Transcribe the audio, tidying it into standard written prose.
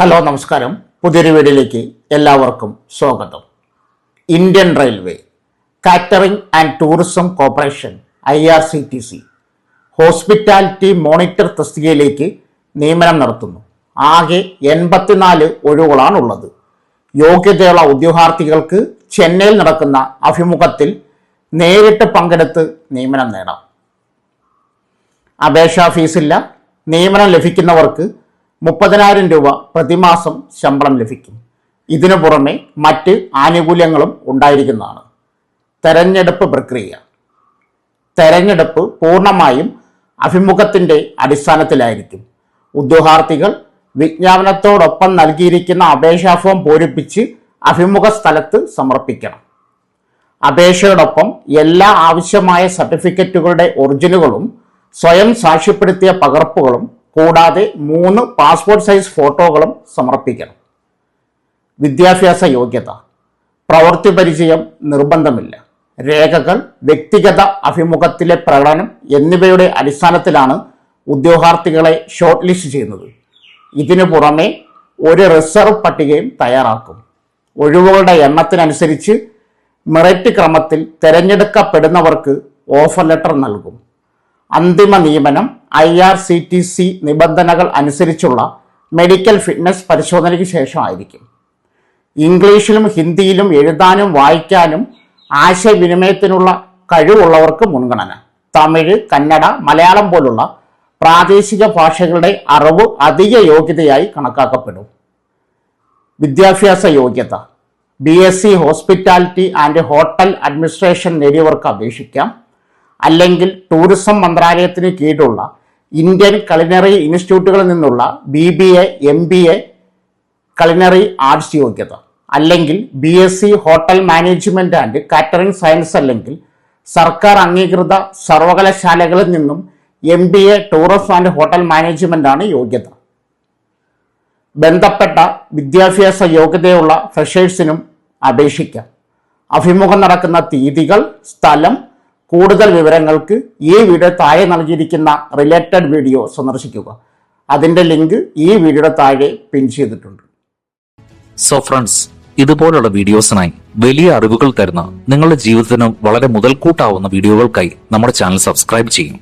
Hello നമസ്കാരം. പുതിയൊരു വീഡിയോയിലേക്ക് എല്ലാവർക്കും സ്വാഗതം. Indian railway catering and tourism corporation IRCTC hospitality monitor തസ്തികയിലേക്ക് നിയമനം നടത്തുന്നു. ആകെ 84 ഒഴിവുകളാണുള്ളത്. യോഗ്യതയുള്ള ഉദ്യോഗാർത്ഥികൾക്ക് ചെന്നൈയിൽ നടക്കുന്ന അഭിമുഖത്തിൽ നേരിട്ട് പങ്കെടുത്ത് നിയമനം നേടാം. അപേക്ഷാ ഫീസില്ല. നിയമനം ലഭിക്കുന്നവർക്ക് 30,000 രൂപ പ്രതിമാസം ശമ്പളം ലഭിക്കും. ഇതിനു പുറമെ മറ്റ് ആനുകൂല്യങ്ങളും ഉണ്ടായിരിക്കുന്നതാണ്. തെരഞ്ഞെടുപ്പ് പ്രക്രിയ. തെരഞ്ഞെടുപ്പ് പൂർണ്ണമായും അഭിമുഖത്തിൻ്റെ അടിസ്ഥാനത്തിലായിരിക്കും. ഉദ്യോഗാർത്ഥികൾ വിജ്ഞാപനത്തോടൊപ്പം നൽകിയിരിക്കുന്ന അപേക്ഷാ ഫോം പൂരിപ്പിച്ച് അഭിമുഖ സ്ഥലത്ത് സമർപ്പിക്കണം. അപേക്ഷയോടൊപ്പം എല്ലാ ആവശ്യമായ സർട്ടിഫിക്കറ്റുകളുടെ ഒറിജിനുകളും സ്വയം സാക്ഷ്യപ്പെടുത്തിയ പകർപ്പുകളും കൂടാതെ 3 പാസ്പോർട്ട് സൈസ് ഫോട്ടോകളും സമർപ്പിക്കണം. വിദ്യാഭ്യാസ യോഗ്യത. പ്രവൃത്തി പരിചയം നിർബന്ധമില്ല. രേഖകൾ വ്യക്തിഗത അഭിമുഖത്തിലെ പ്രകടനം എന്നിവയുടെ അടിസ്ഥാനത്തിലാണ് ഉദ്യോഗാർത്ഥികളെ ഷോർട്ട് ലിസ്റ്റ് ചെയ്യുന്നത്. ഇതിനു പുറമെ ഒരു റിസർവ് പട്ടികയും തയ്യാറാക്കും. ഒഴിവുകളുടെ എണ്ണത്തിനനുസരിച്ച് മെറിറ്റ് ക്രമത്തിൽ തിരഞ്ഞെടുക്കപ്പെടുന്നവർക്ക് ഓഫർ ലെറ്റർ നൽകും. അന്തിമ നിയമനം IRCTC നിബന്ധനകൾ അനുസരിച്ചുള്ള മെഡിക്കൽ ഫിറ്റ്നസ് പരിശോധനയ്ക്ക് ശേഷമായിരിക്കും. ഇംഗ്ലീഷിലും ഹിന്ദിയിലും എഴുതാനും വായിക്കാനും ആശയവിനിമയത്തിനുള്ള കഴിവുള്ളവർക്ക് മുൻഗണന. തമിഴ്, കന്നഡ, മലയാളം പോലുള്ള പ്രാദേശിക ഭാഷകളുടെ അറിവ് അധിക യോഗ്യതയായി കണക്കാക്കപ്പെടും. വിദ്യാഭ്യാസ യോഗ്യത. BSc hospitality and hotel administration നേടിയവർക്ക് അപേക്ഷിക്കാം. അല്ലെങ്കിൽ ടൂറിസം മന്ത്രാലയത്തിന് കീഴിലുള്ള ഇന്ത്യൻ കലിനറി ഇൻസ്റ്റിറ്റ്യൂട്ടുകളിൽ നിന്നുള്ള BBA, MBA കലിനറി ആർട്സ് യോഗ്യത. അല്ലെങ്കിൽ BSc hotel management and catering science അല്ലെങ്കിൽ സർക്കാർ അംഗീകൃത സർവകലാശാലകളിൽ നിന്നും MBA tourism and hotel management ആണ് യോഗ്യത. ബന്ധപ്പെട്ട വിദ്യാഭ്യാസ യോഗ്യതയുള്ള ഫ്രഷേഴ്സിനും അപേക്ഷിക്കാം. അഭിമുഖം നടക്കുന്ന തീയതികൾ, സ്ഥലം, കൂടുതൽ വിവരങ്ങൾക്ക് ഈ വീഡിയോ താഴെ നൽകിയിരിക്കുന്ന റിലേറ്റഡ് വീഡിയോ സന്ദർശിക്കുക. അതിൻ്റെ ലിങ്ക് ഈ വീഡിയോയുടെ താഴെ പിൻ ചെയ്തിട്ടുണ്ട്. സോ ഫ്രണ്ട്സ്, ഇതുപോലുള്ള വീഡിയോസിനായി വലിയ അറിവുകൾ തരുന്ന നിങ്ങളുടെ ജീവിതത്തിന് വളരെ മുതൽക്കൂട്ടാവുന്ന വീഡിയോകൾക്കായി നമ്മുടെ ചാനൽ സബ്സ്ക്രൈബ് ചെയ്യും.